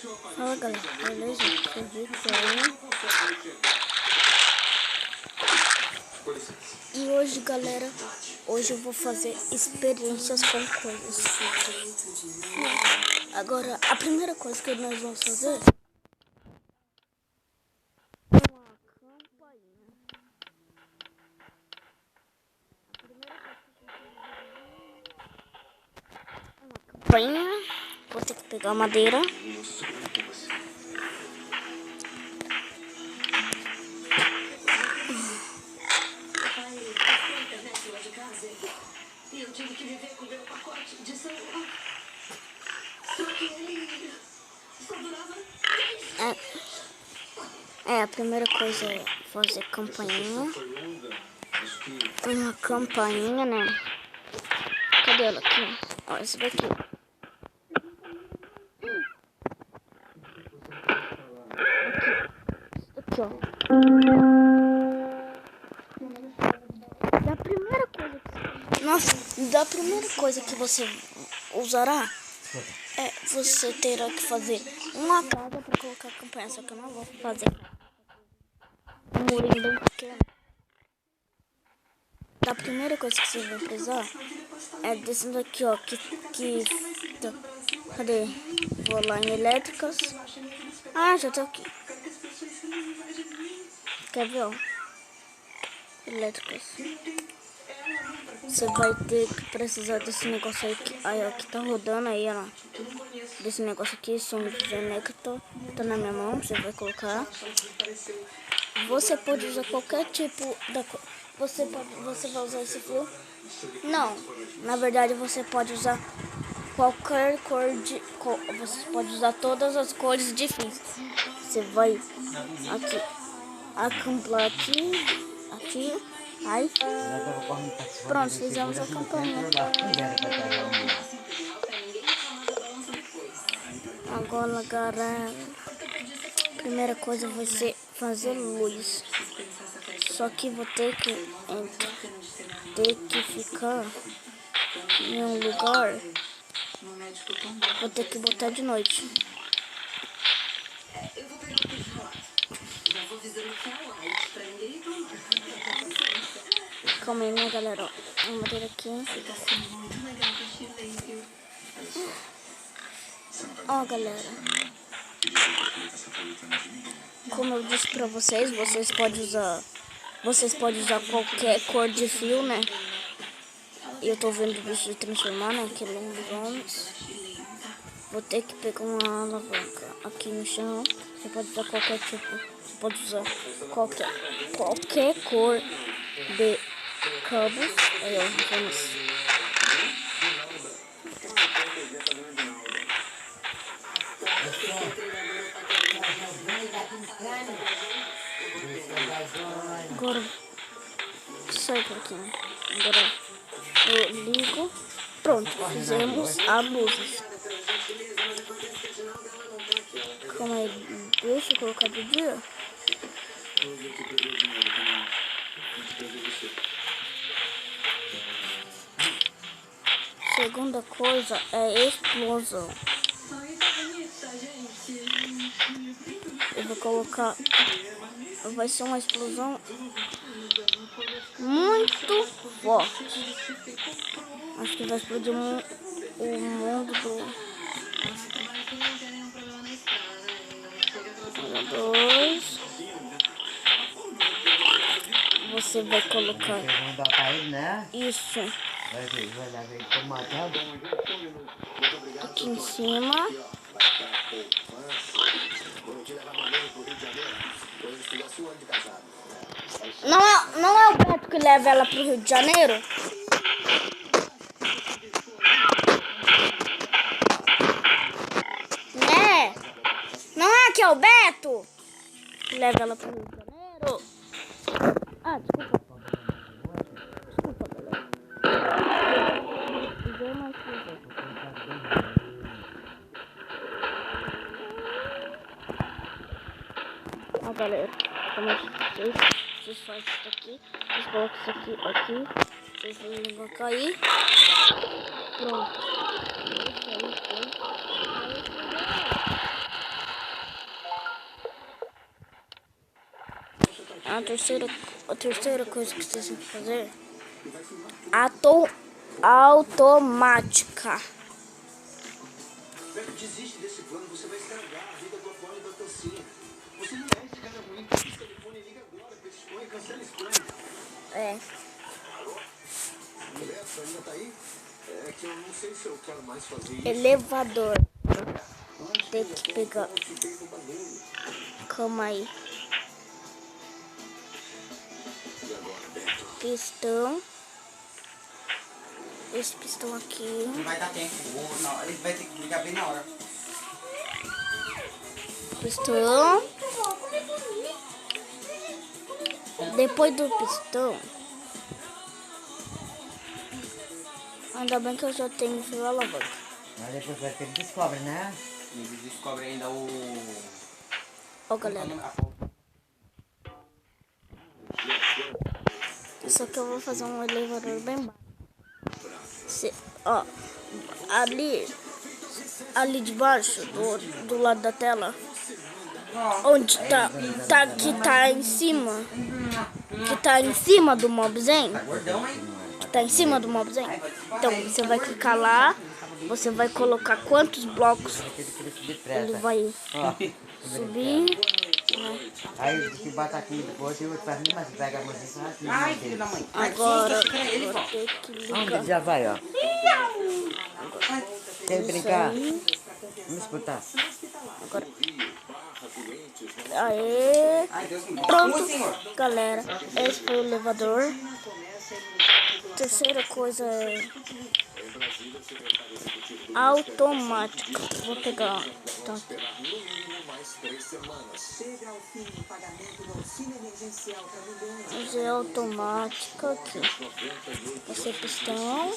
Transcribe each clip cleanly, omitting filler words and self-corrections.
Fala galera, beleza? Você viu que aí? E hoje galera, hoje eu vou fazer experiências com coisas. Agora, a primeira coisa que nós vamos fazer é uma campainha. Uma campainha. Vou ter que pegar madeira. E eu tive que viver com o meu pacote de celular. Só que ele só durava 3 dias. A primeira coisa é fazer campainha. Uma campainha, né? Cadê ela aqui? Ó, essa daqui. Aqui, ó. Da primeira coisa que você usará é você terá que fazer uma casa para colocar a campanha, só que eu não vou fazer um murinho bem pequeno. Da primeira coisa que você vai precisar é desse daqui, ó, cadê? Vou lá em elétricas. Ah, já tô aqui. Quer ver, ó? Elétricas. Você vai ter que precisar desse negócio aí, ó, que tá rodando aí, ó. Desse negócio aqui, som de Venector, tá na minha mão, você vai colocar. Você pode usar qualquer tipo da você vai usar esse fio? Não, na verdade você pode usar qualquer cor de você pode usar todas as cores de fios. Você vai aqui, acamplar aqui, aí pronto, fizemos a campanha. Agora, galera, a primeira coisa vai ser fazer luz. Só que vou ter que ficar em um lugar. Vou ter que botar de noite. Calma aí, né, galera? Ó, uma madeira aqui. Ó, galera. Como eu disse pra vocês, vocês podem usar qualquer cor de fio, né? E eu tô vendo o bicho de transformar, né? Que longos. Vou ter que pegar uma alavanca aqui no chão. Você pode usar qualquer tipo. Você pode usar qualquer cor de cabos. Aí, ó, vamos. Agora sai por aqui, né? Agora eu ligo. Pronto, fizemos a luz. Calma aí, deixa eu colocar de dia. Segunda coisa é explosão. Eu vou colocar. Vai ser uma explosão muito forte. Acho que vai explodir o mundo do. 2. Você vai colocar isso aqui em cima. Não é o Beto que leva ela pro Rio de Janeiro? Né? Não é que é o Beto que leva ela pro Rio de Janeiro? Ah, desculpa. Desculpa, galera. Ó, galera, como vocês fazem isso aqui, vocês colocam isso aqui, vocês vão cair. Pronto. A terceira coisa que vocês têm que fazer automática. Desiste desse plano, você vai estragar a vida do Apolo e da Tocinha. Você não é esse cara ruim. Esse telefone liga agora, pessoa e cancela esse plano. É. Roberto, ainda tá aí? É que eu não sei se eu quero mais fazer isso. Elevador. Tem que pegar. Calma aí. Pistão. Esse pistão aqui. Não vai dar tempo. Não, ele vai ter que ligar bem na hora. Pistão. Depois do pistão. Ainda bem que eu já tenho fio alavanca. Mas depois vai ter que descobre, né? Ele descobre ainda o... Ó, galera. Só que eu vou fazer um elevador bem baixo. Ó, ali debaixo, do lado da tela, onde que tá em cima, do mobzinho, que tá em cima do mobzinho. Então você vai clicar lá, você vai colocar quantos blocos ele vai subir. Aí que bota aqui depois e o outro faz mesmo assim, pega a mãozinha e faz assim. Ai, filho da mãe. Agora vou ter que Onde ligar. já vai, ó. Tem que brincar. Aí. Vamos escutar. Agora. Aê. Ai, Deus me livre. Pronto, Ui, senhor. galera. Esse foi o elevador. Terceira coisa é automática. Vou pegar. Então, fazer automática aqui. Esse é pistão.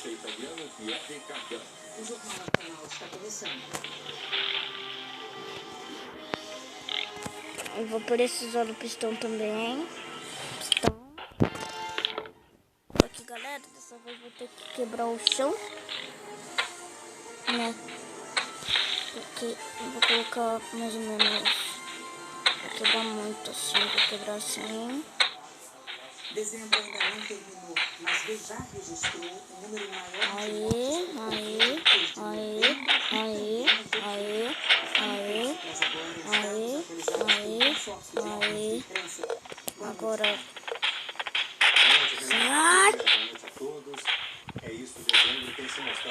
Eu vou precisar do pistão também. Pistão. Aqui, galera, dessa vez vou ter que quebrar o chão, né? Porque eu vou colocar mais ou menos. Vou quebrar muito assim, vou quebrar assim. Dezembro ainda não terminou, mas já registrou um número maior de Agora.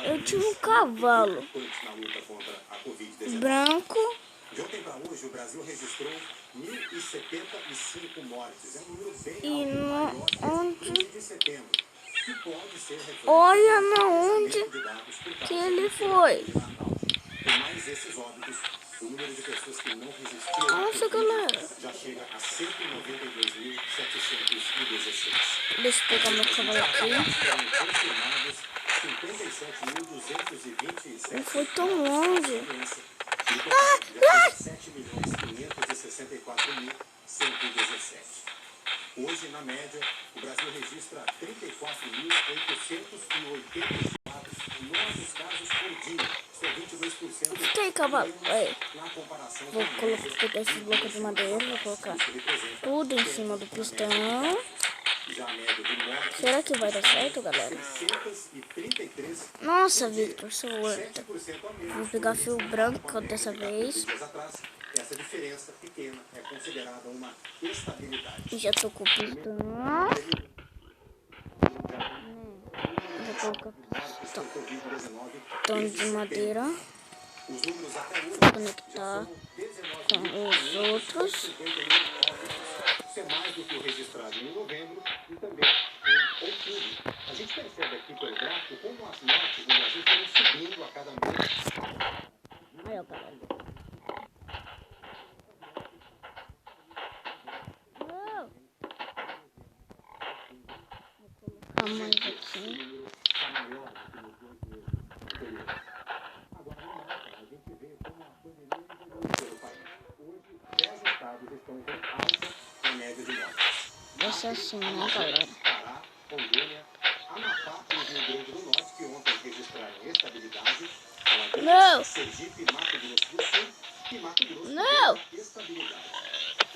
Eu tinha um cavalo branco. De ontem para hoje, o Brasil registrou 1.075 mortes. É um número bem E onde? de setembro. Que pode ser Olha na onde que ele foi. Com mais esses óbitos, o número de pessoas que não resistiram Nossa, galera. já chega a 192.716. Deixa eu pegar meu cavalo aqui. Foram confirmados 57.227. Não foi tão longe. 7.564.117. Hoje, na média, o Brasil registra 34.884 novos casos por dia. Isso é 22%. Fica aí, cavalo. Aí. Na comparação Vou pegar esses blocos de madeira, vou colocar tudo em cima do pistão. já a média de mortes, Será que vai dar certo, galera? 633 Nossa, Victor, sou horta. 7% a menos. Vou pegar fio branco dessa vez. Dias atrás, essa diferença pequena é considerada uma estabilidade. Já tô com o pistão. Vou colocar pistão de madeira. Os números até hoje Conectar com os outros. Isso é mais do que o registrado em novembro e também em outubro. A gente percebe aqui pelo gráfico como as mortes no Brasil foram subindo a cada mês. Aí, ó, galera. Vou colocar mais aqui. Vai ser assim, né, galera? Pará, Rondônia, Amapá e Rio Grande do Norte, que ontem registraram estabilidade. Não! Sergipe, Mato Grosso do Sul e Mato Grosso Não! do Sul, estabilidade.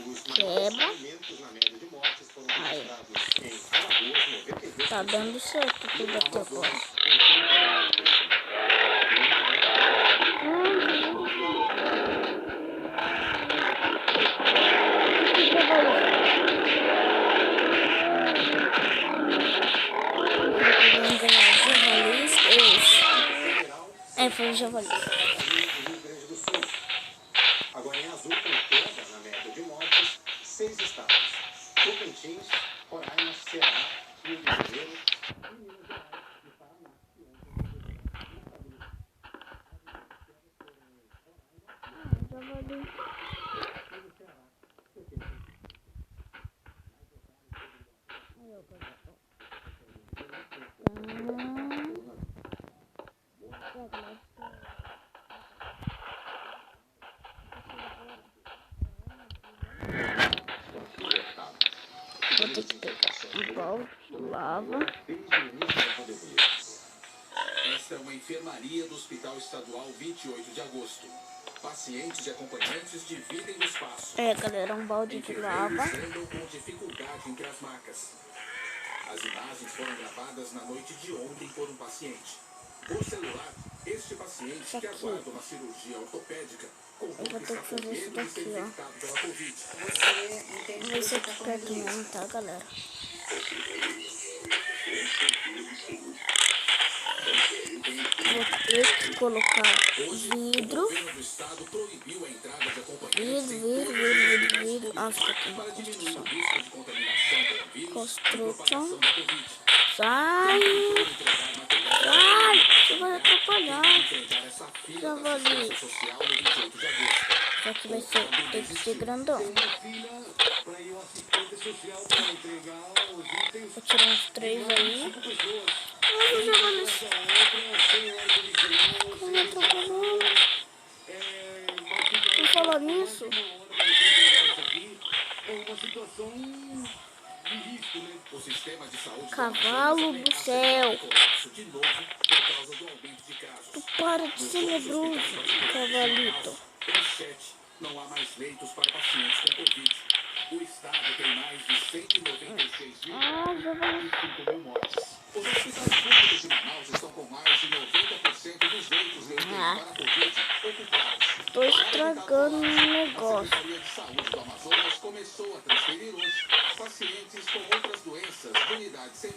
Os Quebra. maiores aumentos na média de mortes foram Aí. registrados em Alagoas, 92%. Tá dando certo tudo até agora. Foi o javali. Rio Grande do Sul. Agora em azul, com queda na média de mortes, 6 estados: Tocantins, Roraima, Ceará, Rio de Janeiro e Minas Gerais e Paraná. Javali. Vou ter que pegar um balde de lava. Esta é uma enfermaria do Hospital Estadual 28 de Agosto. Pacientes e acompanhantes dividem o espaço. Galera, um balde de lava. Andam com dificuldade entre as macas. As imagens foram gravadas na noite de ontem por um paciente. Por celular, este paciente que aguarda uma cirurgia ortopédica contou que está com medo de ser infectado pela Covid. Você entende Vou que você ser está perto com mesmo, tá, galera? Vou ter que colocar vidro. O governo do estado proibiu a entrada de acompanhantes em todas as unidades Vidro. Ah, fica aqui para na diminuir construção. o risco de contaminação pelo vírus e Construção. propagação da Covid. Sai! Entregar material Sai! Você vai atrapalhar. enfrentar essa fila da Javali. assistência social no 28 de agosto. Só que vai ser, tem que ser grandão. Vou tirar uns 3 aí. Ai, o javali. Como atrapalhou. Vou falar nisso. O sistema de saúde Cavalo do céu. colapso de novo por causa do aumento de casos. Tu para de ser medroso, cavalito. Em 7, não há mais leitos para pacientes com Covid. O estado tem mais de 196 mil Ah, javali. e 5 mil mortes. Os hospitais públicos de Manaus estão com mais de 90% dos leitos de UTI para Covid ocupados. Tô estragando o A negócio. Secretaria de Saúde do Amazonas começou a transferir hoje pacientes com outras doenças de unidades sem